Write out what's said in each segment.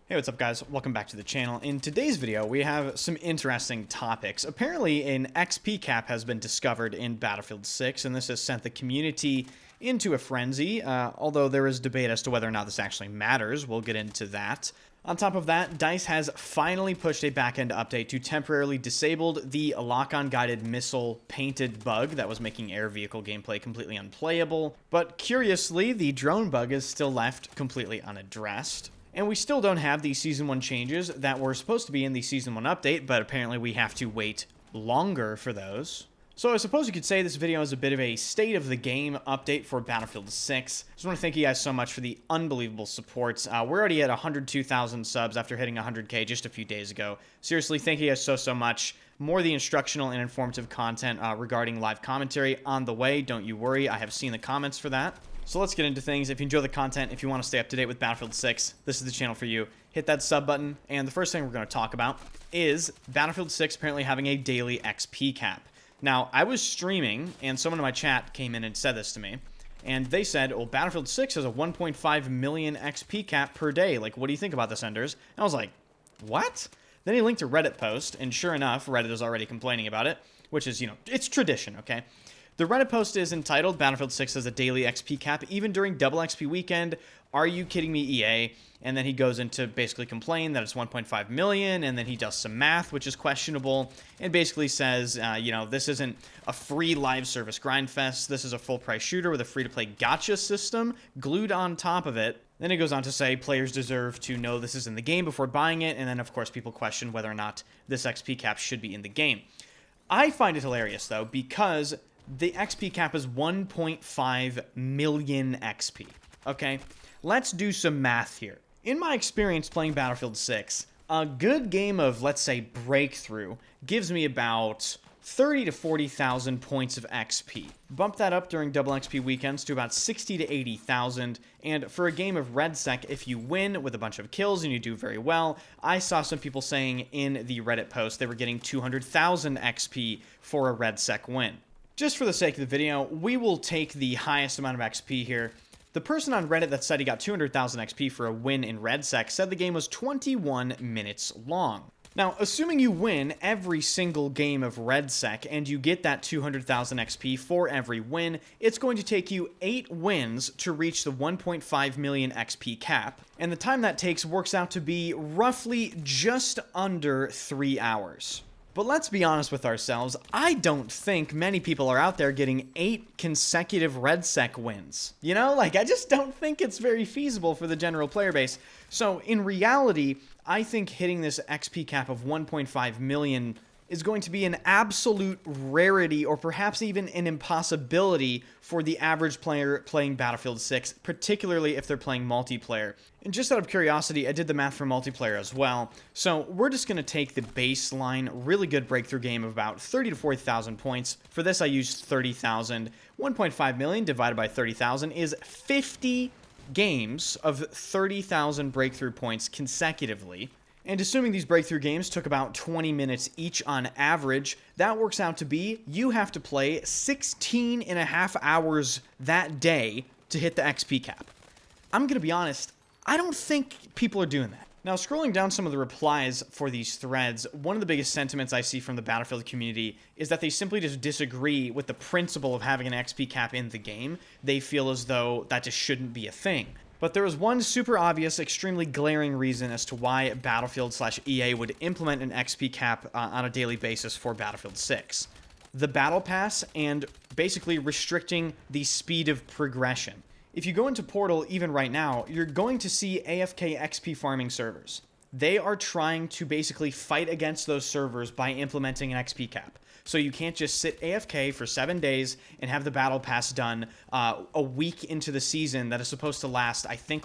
Hey, what's up guys? Welcome back to the channel. In today's video, we have some interesting topics. Apparently, an XP cap has been discovered in Battlefield 6, and this has sent the community into a frenzy, although there is debate as to whether or not this actually matters. We'll get into that. On top of that, DICE has finally pushed a backend update to temporarily disable the lock-on guided missile painted bug that was making air vehicle gameplay completely unplayable. But curiously, the drone bug is still left completely unaddressed. And we still don't have the Season 1 changes that were supposed to be in the Season 1 update, but apparently we have to wait longer for those. So I suppose you could say this video is a bit of a state of the game update for Battlefield 6. I just want to thank you guys so much for the unbelievable support. We're already at 102,000 subs after hitting 100K just a few days ago. Seriously, thank you guys so much. More of the instructional and informative content regarding live commentary on the way. Don't you worry, I have seen the comments for that. So let's get into things. If you enjoy the content, if you want to stay up to date with Battlefield 6, this is the channel for you. Hit that sub button, and the first thing we're going to talk about is Battlefield 6 apparently having a daily XP cap. Now, I was streaming, and someone in my chat came in and said this to me, and they said, well, Battlefield 6 has a 1.5 million XP cap per day. Like, what do you think about this, Enders? And I was like, what? Then he linked a Reddit post, and sure enough, Reddit is already complaining about it, which is, it's tradition, okay? The Reddit post is entitled, Battlefield 6 has a daily XP cap, even during double XP weekend. Are you kidding me, EA? And then he goes into basically complain that it's 1.5 million, and then he does some math, which is questionable, and basically says, this isn't a free live service grind fest. This is a full price shooter with a free-to-play gotcha system glued on top of it. Then he goes on to say players deserve to know this is in the game before buying it, and then, of course, people question whether or not this XP cap should be in the game. I find it hilarious, though, because the XP cap is 1.5 million XP, okay? Let's do some math here. In my experience playing Battlefield 6, a good game of, let's say, Breakthrough gives me about 30 to 40,000 points of XP. Bump that up during double XP weekends to about 60 to 80,000, and for a game of RedSec, if you win with a bunch of kills and you do very well, I saw some people saying in the Reddit post they were getting 200,000 XP for a RedSec win. Just for the sake of the video, we will take the highest amount of XP here. The person on Reddit that said he got 200,000 XP for a win in RedSec said the game was 21 minutes long. Now, assuming you win every single game of RedSec and you get that 200,000 XP for every win, it's going to take you 8 wins to reach the 1.5 million XP cap, and the time that takes works out to be roughly just under 3 hours. But let's be honest with ourselves, I don't think many people are out there getting 8 consecutive RedSec wins. I just don't think it's very feasible for the general player base. So in reality, I think hitting this XP cap of 1.5 million is going to be an absolute rarity, or perhaps even an impossibility for the average player playing Battlefield 6, particularly if they're playing multiplayer. And just out of curiosity, I did the math for multiplayer as well. So we're just going to take the baseline, really good breakthrough game of about 30 to 40,000 points. For this, I used 30,000. 1.5 million divided by 30,000 is 50 games of 30,000 breakthrough points consecutively. And assuming these breakthrough games took about 20 minutes each on average, that works out to be you have to play 16 and a half hours that day to hit the XP cap. I'm going to be honest, I don't think people are doing that. Now, scrolling down some of the replies for these threads, one of the biggest sentiments I see from the Battlefield community is that they simply just disagree with the principle of having an XP cap in the game. They feel as though that just shouldn't be a thing. But there is one super obvious, extremely glaring reason as to why Battlefield/EA would implement an XP cap on a daily basis for Battlefield 6. The Battle Pass and basically restricting the speed of progression. If you go into Portal even right now, you're going to see AFK XP farming servers. They are trying to basically fight against those servers by implementing an XP cap. So you can't just sit AFK for 7 days and have the Battle Pass done a week into the season that is supposed to last, I think,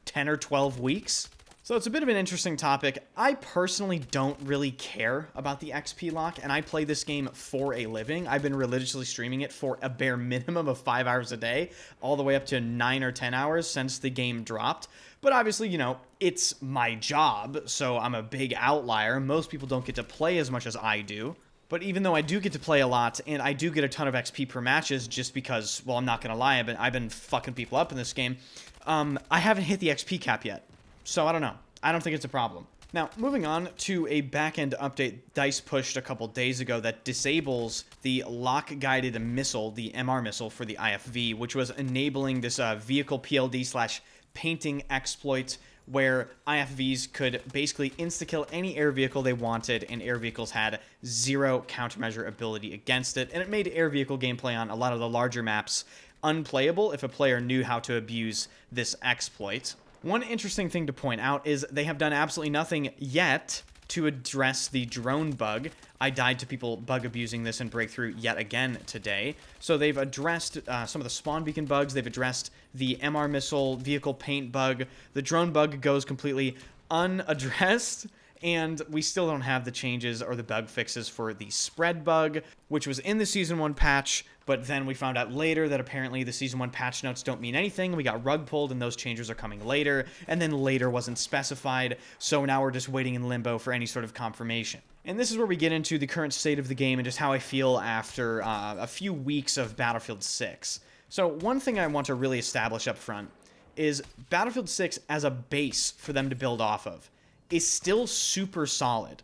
10 or 12 weeks? So it's a bit of an interesting topic. I personally don't really care about the XP lock, and I play this game for a living. I've been religiously streaming it for a bare minimum of 5 hours a day, all the way up to 9 or 10 hours since the game dropped. But obviously, it's my job, so I'm a big outlier. Most people don't get to play as much as I do. But even though I do get to play a lot, and I do get a ton of XP per matches just because, well, I'm not going to lie, I've been fucking people up in this game, I haven't hit the XP cap yet. So I don't know. I don't think it's a problem. Now, moving on to a back-end update DICE pushed a couple days ago that disables the lock-guided missile, the MR missile for the IFV, which was enabling this vehicle PLD/painting exploit where IFVs could basically insta-kill any air vehicle they wanted, and air vehicles had zero countermeasure ability against it, and it made air vehicle gameplay on a lot of the larger maps unplayable if a player knew how to abuse this exploit. One interesting thing to point out is they have done absolutely nothing yet to address the drone bug. I died to people bug abusing this in Breakthrough yet again today. So they've addressed some of the spawn beacon bugs. They've addressed the MR missile vehicle paint bug. The drone bug goes completely unaddressed. And we still don't have the changes or the bug fixes for the spread bug, which was in the Season 1 patch, but then we found out later that apparently the Season 1 patch notes don't mean anything. We got rug pulled, and those changes are coming later, and then later wasn't specified, so now we're just waiting in limbo for any sort of confirmation. And this is where we get into the current state of the game and just how I feel after a few weeks of Battlefield 6. So one thing I want to really establish up front is Battlefield 6 as a base for them to build off of is still super solid.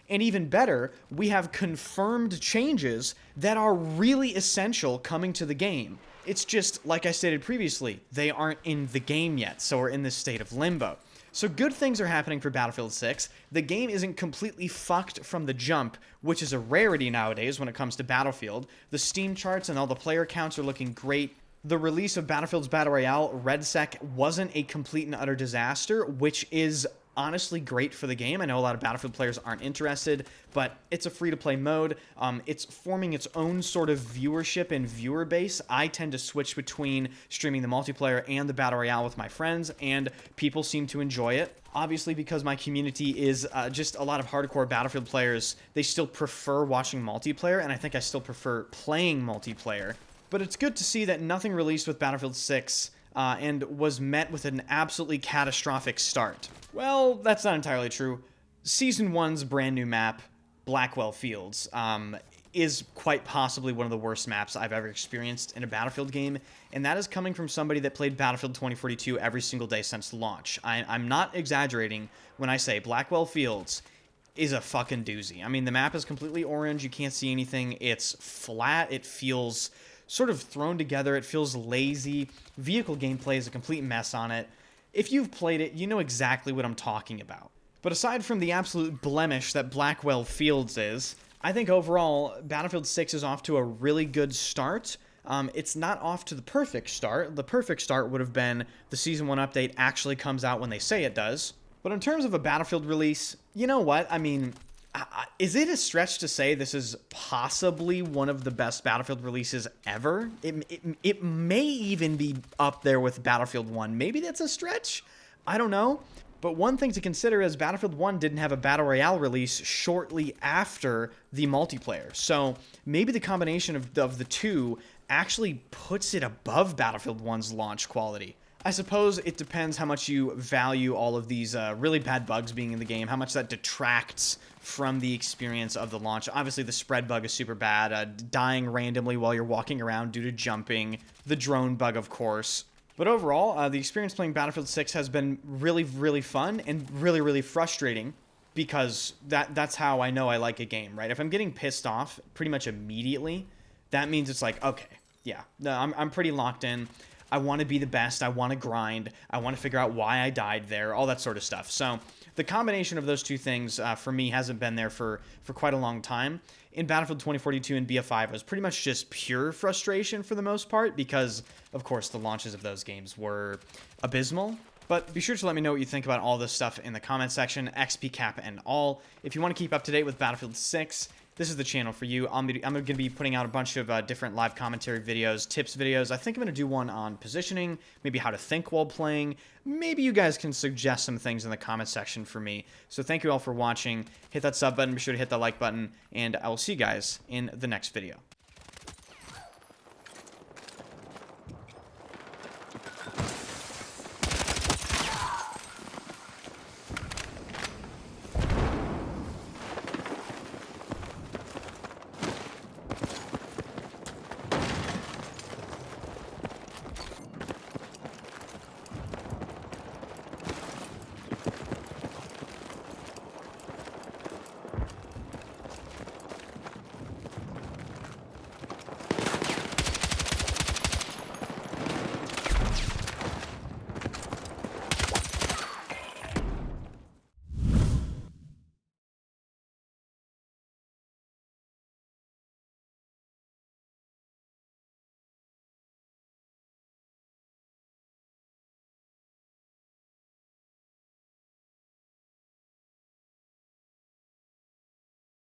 And even better, we have confirmed changes that are really essential coming to the game. It's just, like I stated previously, they aren't in the game yet, so we're in this state of limbo. So good things are happening for Battlefield 6. The game isn't completely fucked from the jump, which is a rarity nowadays when it comes to Battlefield. The Steam charts and all the player counts are looking great. The release of Battlefield's Battle Royale, RedSec, wasn't a complete and utter disaster, which is honestly great for the game. I know a lot of Battlefield players aren't interested, but it's a free-to-play mode. It's forming its own sort of viewership and viewer base. I tend to switch between streaming the multiplayer and the Battle Royale with my friends, and people seem to enjoy it. Obviously, because my community is just a lot of hardcore Battlefield players, they still prefer watching multiplayer, and I think I still prefer playing multiplayer. But it's good to see that nothing released with Battlefield 6 and was met with an absolutely catastrophic start. Well, that's not entirely true. Season 1's brand new map, Blackwell Fields, is quite possibly one of the worst maps I've ever experienced in a Battlefield game, and that is coming from somebody that played Battlefield 2042 every single day since launch. I'm not exaggerating when I say Blackwell Fields is a fucking doozy. I mean, the map is completely orange, you can't see anything, it's flat, it feels sort of thrown together, it feels lazy, vehicle gameplay is a complete mess on it. If you've played it, you know exactly what I'm talking about. But aside from the absolute blemish that Blackwell Fields is, I think overall, Battlefield 6 is off to a really good start. It's not off to the perfect start. The perfect start would have been the Season 1 update actually comes out when they say it does. But in terms of a Battlefield release, you know what? I mean, is it a stretch to say this is possibly one of the best Battlefield releases ever? It may even be up there with Battlefield 1. Maybe that's a stretch? I don't know. But one thing to consider is Battlefield 1 didn't have a Battle Royale release shortly after the multiplayer. So maybe the combination of the two actually puts it above Battlefield 1's launch quality. I suppose it depends how much you value all of these really bad bugs being in the game, how much that detracts from the experience of the launch. Obviously, the spread bug is super bad, dying randomly while you're walking around due to jumping, the drone bug, of course. But overall, the experience playing Battlefield 6 has been really, really fun and really, really frustrating because that's how I know I like a game, right? If I'm getting pissed off pretty much immediately, that means it's like, okay, yeah, I'm pretty locked in. I want to be the best, I want to grind, I want to figure out why I died there, all that sort of stuff. So the combination of those two things for me hasn't been there for quite a long time. In Battlefield 2042 and BF5, it was pretty much just pure frustration for the most part because, of course, the launches of those games were abysmal. But be sure to let me know what you think about all this stuff in the comment section, XP, Cap, and all. If you want to keep up to date with Battlefield 6, this is the channel for you. I'm going to be putting out a bunch of different live commentary videos, tips videos. I think I'm going to do one on positioning, maybe how to think while playing. Maybe you guys can suggest some things in the comment section for me. So thank you all for watching. Hit that sub button, be sure to hit that like button, and I will see you guys in the next video.